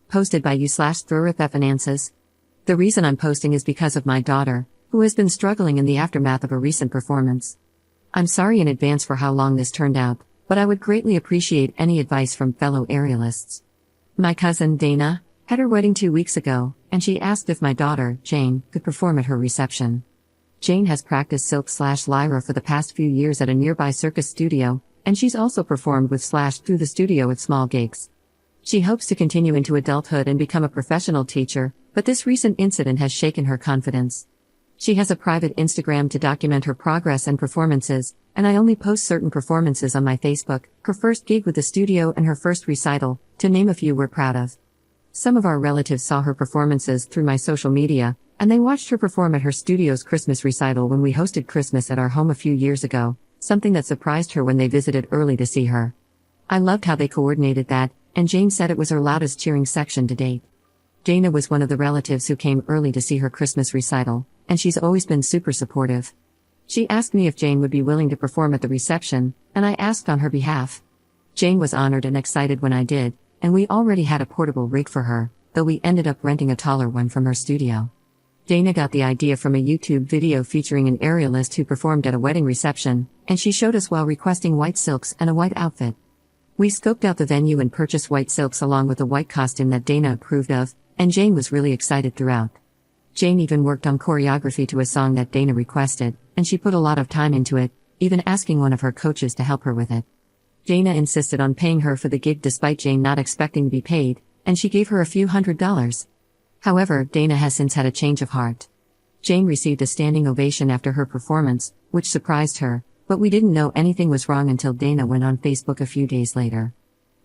posted by you/Finances. The reason I'm posting is because of my daughter, who has been struggling in the aftermath of a recent performance. I'm sorry in advance for how long this turned out, but I would greatly appreciate any advice from fellow aerialists. My cousin, Dana, had her wedding 2 weeks ago, and she asked if my daughter, Jane, could perform at her reception. Jane has practiced Silk/Lyra for the past few years at a nearby circus studio, and she's also performed with Slash through the studio at small gigs. She hopes to continue into adulthood and become a professional teacher, but this recent incident has shaken her confidence. She has a private Instagram to document her progress and performances, and I only post certain performances on my Facebook, her first gig with the studio and her first recital, to name a few we're proud of. Some of our relatives saw her performances through my social media, and they watched her perform at her studio's Christmas recital when we hosted Christmas at our home a few years ago, something that surprised her when they visited early to see her. I loved how they coordinated that, and Jane said it was her loudest cheering section to date. Dana was one of the relatives who came early to see her Christmas recital, and she's always been super supportive. She asked me if Jane would be willing to perform at the reception, and I asked on her behalf. Jane was honored and excited when I did, and we already had a portable rig for her, though we ended up renting a taller one from her studio. Dana got the idea from a YouTube video featuring an aerialist who performed at a wedding reception, and she showed us while requesting white silks and a white outfit. We scoped out the venue and purchased white silks along with a white costume that Dana approved of, and Jane was really excited throughout. Jane even worked on choreography to a song that Dana requested, and she put a lot of time into it, even asking one of her coaches to help her with it. Dana insisted on paying her for the gig despite Jane not expecting to be paid, and she gave her a few $100s. However, Dana has since had a change of heart. Jane received a standing ovation after her performance, which surprised her, but we didn't know anything was wrong until Dana went on Facebook a few days later.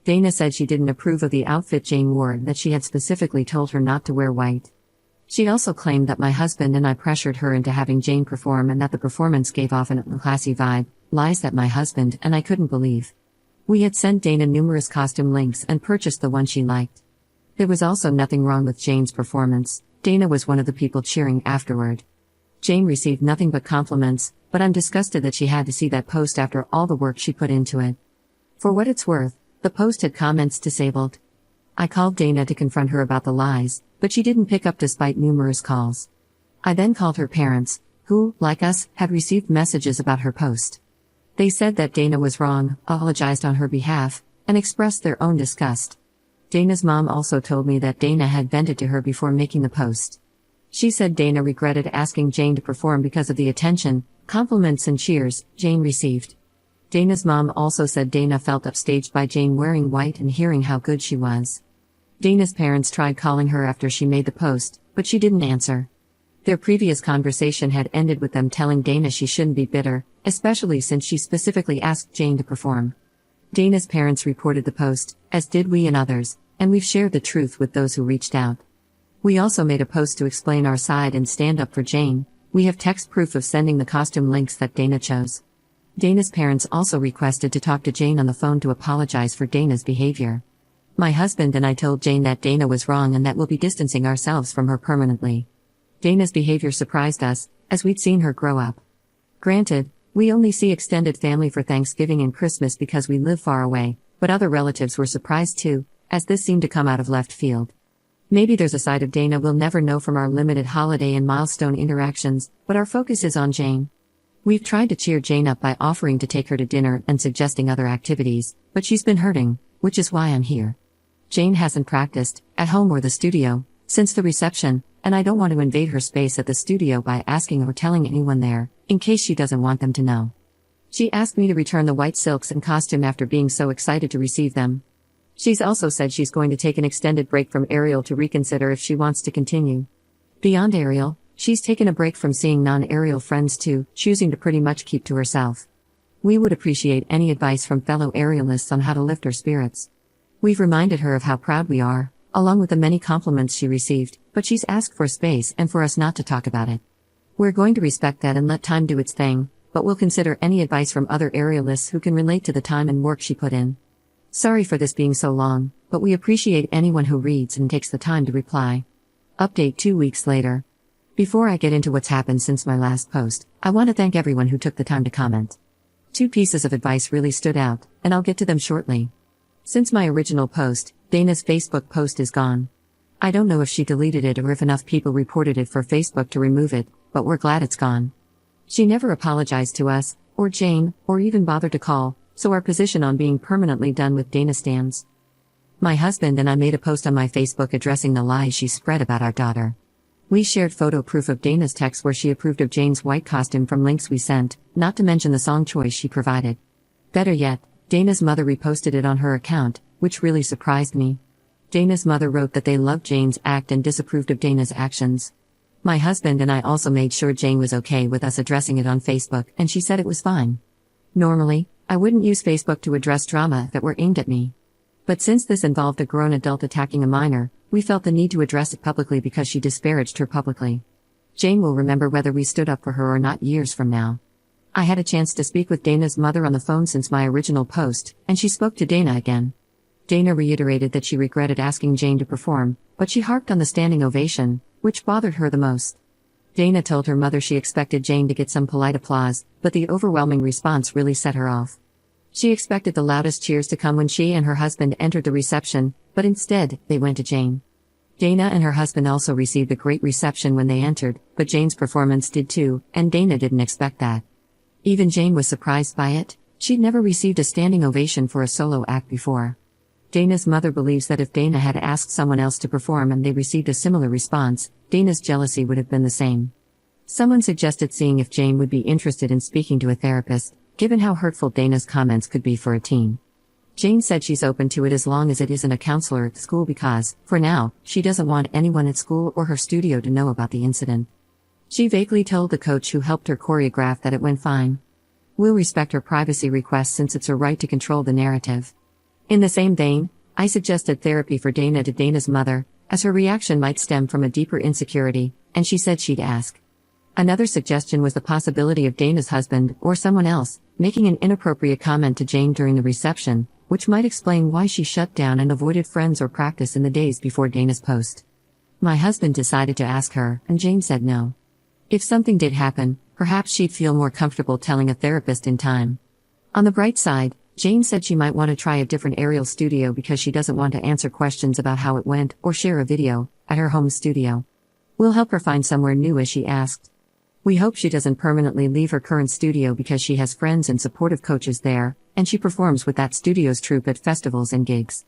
Dana said she didn't approve of the outfit Jane wore and that she had specifically told her not to wear white. She also claimed that my husband and I pressured her into having Jane perform and that the performance gave off an unclassy vibe, lies that my husband and I couldn't believe. We had sent Dana numerous costume links and purchased the one she liked. There was also nothing wrong with Jane's performance. Dana was one of the people cheering afterward. Jane received nothing but compliments, but I'm disgusted that she had to see that post after all the work she put into it. For what it's worth, the post had comments disabled. I called Dana to confront her about the lies, but she didn't pick up despite numerous calls. I then called her parents, who, like us, had received messages about her post. They said that Dana was wrong, apologized on her behalf, and expressed their own disgust. Dana's mom also told me that Dana had vented to her before making the post. She said Dana regretted asking Jane to perform because of the attention, compliments and cheers Jane received. Dana's mom also said Dana felt upstaged by Jane wearing white and hearing how good she was. Dana's parents tried calling her after she made the post, but she didn't answer. Their previous conversation had ended with them telling Dana she shouldn't be bitter, especially since she specifically asked Jane to perform. Dana's parents reported the post, as did we and others, and we've shared the truth with those who reached out. We also made a post to explain our side and stand up for Jane. We have text proof of sending the costume links that Dana chose. Dana's parents also requested to talk to Jane on the phone to apologize for Dana's behavior. My husband and I told Jane that Dana was wrong and that we'll be distancing ourselves from her permanently. Dana's behavior surprised us, as we'd seen her grow up. Granted, we only see extended family for Thanksgiving and Christmas because we live far away, but other relatives were surprised too, as this seemed to come out of left field. Maybe there's a side of Dana we'll never know from our limited holiday and milestone interactions, but our focus is on Jane. We've tried to cheer Jane up by offering to take her to dinner and suggesting other activities, but she's been hurting, which is why I'm here. Jane hasn't practiced, at home or the studio, since the reception, and I don't want to invade her space at the studio by asking or telling anyone there, in case she doesn't want them to know. She asked me to return the white silks and costume after being so excited to receive them. She's also said she's going to take an extended break from aerial to reconsider if she wants to continue. Beyond aerial, she's taken a break from seeing non-aerial friends too, choosing to pretty much keep to herself. We would appreciate any advice from fellow aerialists on how to lift her spirits. We've reminded her of how proud we are, along with the many compliments she received, but she's asked for space and for us not to talk about it. We're going to respect that and let time do its thing, but we'll consider any advice from other aerialists who can relate to the time and work she put in. Sorry for this being so long, but we appreciate anyone who reads and takes the time to reply. Update 2 weeks later. Before I get into what's happened since my last post, I want to thank everyone who took the time to comment. 2 pieces of advice really stood out, and I'll get to them shortly. Since my original post, Dana's Facebook post is gone. I don't know if she deleted it or if enough people reported it for Facebook to remove it, but we're glad it's gone. She never apologized to us, or Jane, or even bothered to call, so our position on being permanently done with Dana stands. My husband and I made a post on my Facebook addressing the lies she spread about our daughter. We shared photo proof of Dana's text where she approved of Jane's white costume from links we sent, not to mention the song choice she provided. Better yet, Dana's mother reposted it on her account, which really surprised me. Dana's mother wrote that they loved Jane's act and disapproved of Dana's actions. My husband and I also made sure Jane was okay with us addressing it on Facebook, and she said it was fine. Normally, I wouldn't use Facebook to address drama that were aimed at me. But since this involved a grown adult attacking a minor, we felt the need to address it publicly because she disparaged her publicly. Jane will remember whether we stood up for her or not years from now. I had a chance to speak with Dana's mother on the phone since my original post, and she spoke to Dana again. Dana reiterated that she regretted asking Jane to perform, but she harped on the standing ovation, which bothered her the most. Dana told her mother she expected Jane to get some polite applause, but the overwhelming response really set her off. She expected the loudest cheers to come when she and her husband entered the reception, but instead, they went to Jane. Dana and her husband also received a great reception when they entered, but Jane's performance did too, and Dana didn't expect that. Even Jane was surprised by it. She'd never received a standing ovation for a solo act before. Dana's mother believes that if Dana had asked someone else to perform and they received a similar response, Dana's jealousy would have been the same. Someone suggested seeing if Jane would be interested in speaking to a therapist, given how hurtful Dana's comments could be for a teen. Jane said she's open to it as long as it isn't a counselor at school because, for now, she doesn't want anyone at school or her studio to know about the incident. She vaguely told the coach who helped her choreograph that it went fine. We'll respect her privacy request since it's her right to control the narrative. In the same vein, I suggested therapy for Dana to Dana's mother, as her reaction might stem from a deeper insecurity, and she said she'd ask. Another suggestion was the possibility of Dana's husband, or someone else, making an inappropriate comment to Jane during the reception, which might explain why she shut down and avoided friends or practice in the days before Dana's post. My husband decided to ask her, and Jane said no. If something did happen, perhaps she'd feel more comfortable telling a therapist in time. On the bright side, Jane said she might want to try a different aerial studio because she doesn't want to answer questions about how it went or share a video at her home studio. We'll help her find somewhere new as she asked. We hope she doesn't permanently leave her current studio because she has friends and supportive coaches there, and she performs with that studio's troupe at festivals and gigs.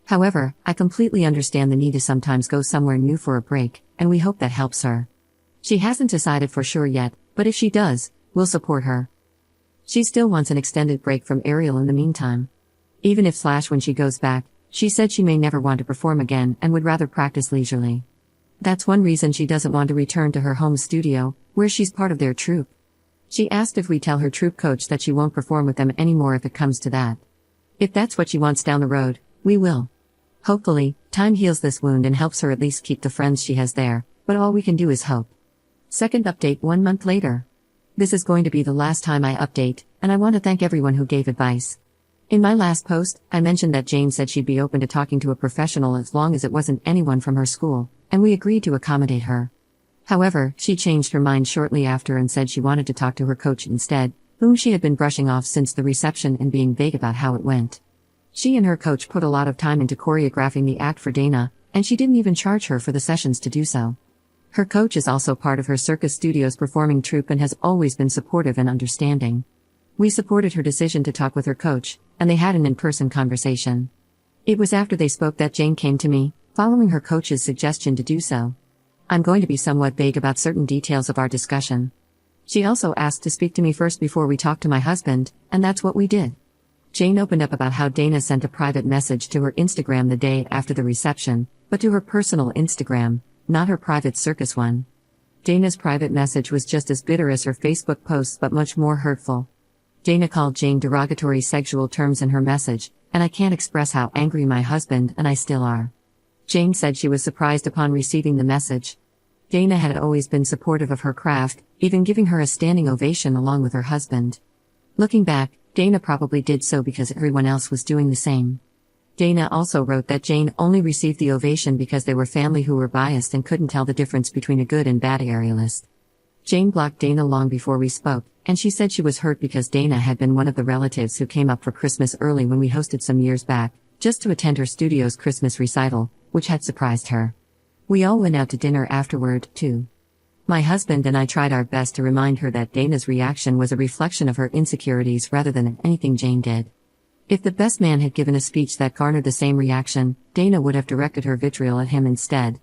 However, I completely understand the need to sometimes go somewhere new for a break, and we hope that helps her. She hasn't decided for sure yet, but if she does, we'll support her. She still wants an extended break from aerial in the meantime. Even if when she goes back, she said she may never want to perform again and would rather practice leisurely. That's one reason she doesn't want to return to her home studio, where she's part of their troupe. She asked if we tell her troupe coach that she won't perform with them anymore if it comes to that. If that's what she wants down the road, we will. Hopefully, time heals this wound and helps her at least keep the friends she has there, but all we can do is hope. Second update 1 month later. This is going to be the last time I update, and I want to thank everyone who gave advice. In my last post, I mentioned that Jane said she'd be open to talking to a professional as long as it wasn't anyone from her school, and we agreed to accommodate her. However, she changed her mind shortly after and said she wanted to talk to her coach instead, whom she had been brushing off since the reception and being vague about how it went. She and her coach put a lot of time into choreographing the act for Dana, and she didn't even charge her for the sessions to do so. Her coach is also part of her Circus Studios performing troupe and has always been supportive and understanding. We supported her decision to talk with her coach, and they had an in-person conversation. It was after they spoke that Jane came to me, following her coach's suggestion to do so. I'm going to be somewhat vague about certain details of our discussion. She also asked to speak to me first before we talked to my husband, and that's what we did. Jane opened up about how Dana sent a private message to her Instagram the day after the reception, but to her personal Instagram, not her private circus one. Dana's private message was just as bitter as her Facebook posts but much more hurtful. Dana called Jane derogatory sexual terms in her message, and I can't express how angry my husband and I still are. Jane said she was surprised upon receiving the message. Dana had always been supportive of her craft, even giving her a standing ovation along with her husband. Looking back, Dana probably did so because everyone else was doing the same. Dana also wrote that Jane only received the ovation because they were family who were biased and couldn't tell the difference between a good and bad aerialist. Jane blocked Dana long before we spoke, and she said she was hurt because Dana had been one of the relatives who came up for Christmas early when we hosted some years back, just to attend her studio's Christmas recital, which had surprised her. We all went out to dinner afterward, too. My husband and I tried our best to remind her that Dana's reaction was a reflection of her insecurities rather than anything Jane did. If the best man had given a speech that garnered the same reaction, Dana would have directed her vitriol at him instead.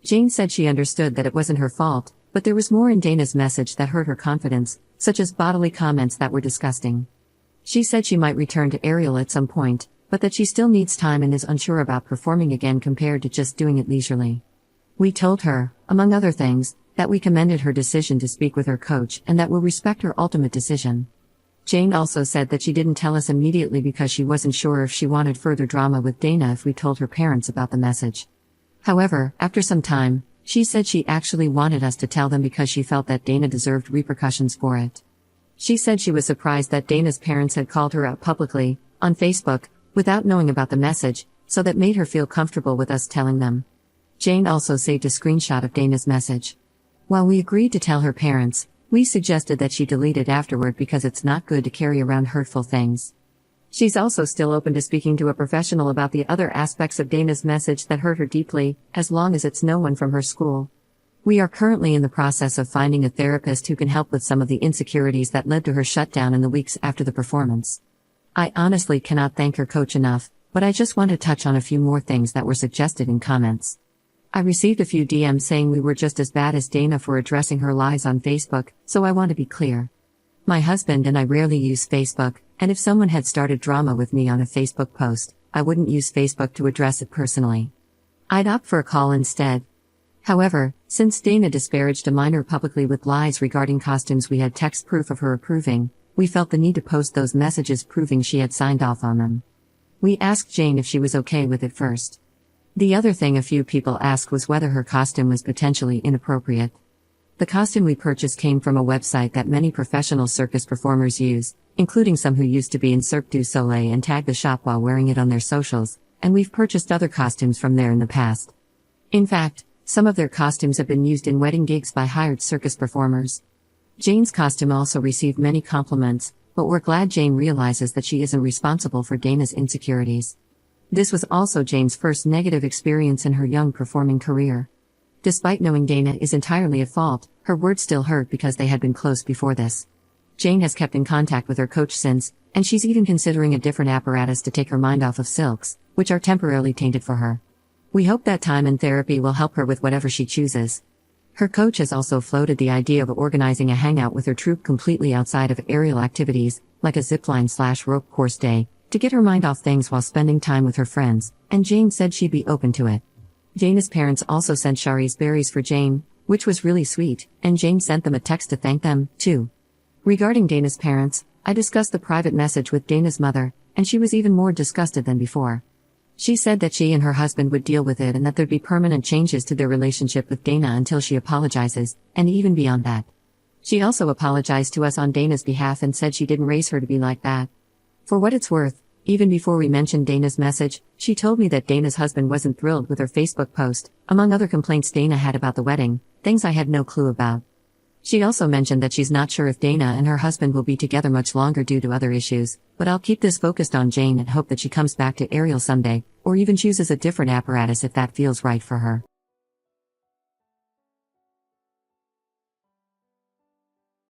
Jane said she understood that it wasn't her fault, but there was more in Dana's message that hurt her confidence, such as bodily comments that were disgusting. She said she might return to Ariel at some point, but that she still needs time and is unsure about performing again compared to just doing it leisurely. We told her, among other things, that we commended her decision to speak with her coach and that we'll respect her ultimate decision. Jane also said that she didn't tell us immediately because she wasn't sure if she wanted further drama with Dana if we told her parents about the message. However, after some time, she said she actually wanted us to tell them because she felt that Dana deserved repercussions for it. She said she was surprised that Dana's parents had called her out publicly, on Facebook, without knowing about the message, so that made her feel comfortable with us telling them. Jane also saved a screenshot of Dana's message. While we agreed to tell her parents, we suggested that she delete it afterward because it's not good to carry around hurtful things. She's also still open to speaking to a professional about the other aspects of Dana's message that hurt her deeply, as long as it's no one from her school. We are currently in the process of finding a therapist who can help with some of the insecurities that led to her shutdown in the weeks after the performance. I honestly cannot thank her coach enough, but I just want to touch on a few more things that were suggested in comments. I received a few DMs saying we were just as bad as Dana for addressing her lies on Facebook, so I want to be clear. My husband and I rarely use Facebook, and if someone had started drama with me on a Facebook post, I wouldn't use Facebook to address it personally. I'd opt for a call instead. However, since Dana disparaged a minor publicly with lies regarding costumes we had text proof of her approving, we felt the need to post those messages proving she had signed off on them. We asked Jane if she was okay with it first. The other thing a few people asked was whether her costume was potentially inappropriate. The costume we purchased came from a website that many professional circus performers use, including some who used to be in Cirque du Soleil and tag the shop while wearing it on their socials, and we've purchased other costumes from there in the past. In fact, some of their costumes have been used in wedding gigs by hired circus performers. Jane's costume also received many compliments, but we're glad Jane realizes that she isn't responsible for Dana's insecurities. This was also Jane's first negative experience in her young performing career. Despite knowing Dana is entirely at fault, her words still hurt because they had been close before this. Jane has kept in contact with her coach since, and she's even considering a different apparatus to take her mind off of silks, which are temporarily tainted for her. We hope that time in therapy will help her with whatever she chooses. Her coach has also floated the idea of organizing a hangout with her troupe completely outside of aerial activities, like a zipline/rope course day, to get her mind off things while spending time with her friends, and Jane said she'd be open to it. Dana's parents also sent Shari's berries for Jane, which was really sweet, and Jane sent them a text to thank them, too. Regarding Dana's parents, I discussed the private message with Dana's mother, and she was even more disgusted than before. She said that she and her husband would deal with it and that there'd be permanent changes to their relationship with Dana until she apologizes, and even beyond that. She also apologized to us on Dana's behalf and said she didn't raise her to be like that. For what it's worth, even before we mentioned Dana's message, she told me that Dana's husband wasn't thrilled with her Facebook post, among other complaints Dana had about the wedding, things I had no clue about. She also mentioned that she's not sure if Dana and her husband will be together much longer due to other issues, but I'll keep this focused on Jane and hope that she comes back to Ariel someday, or even chooses a different apparatus if that feels right for her.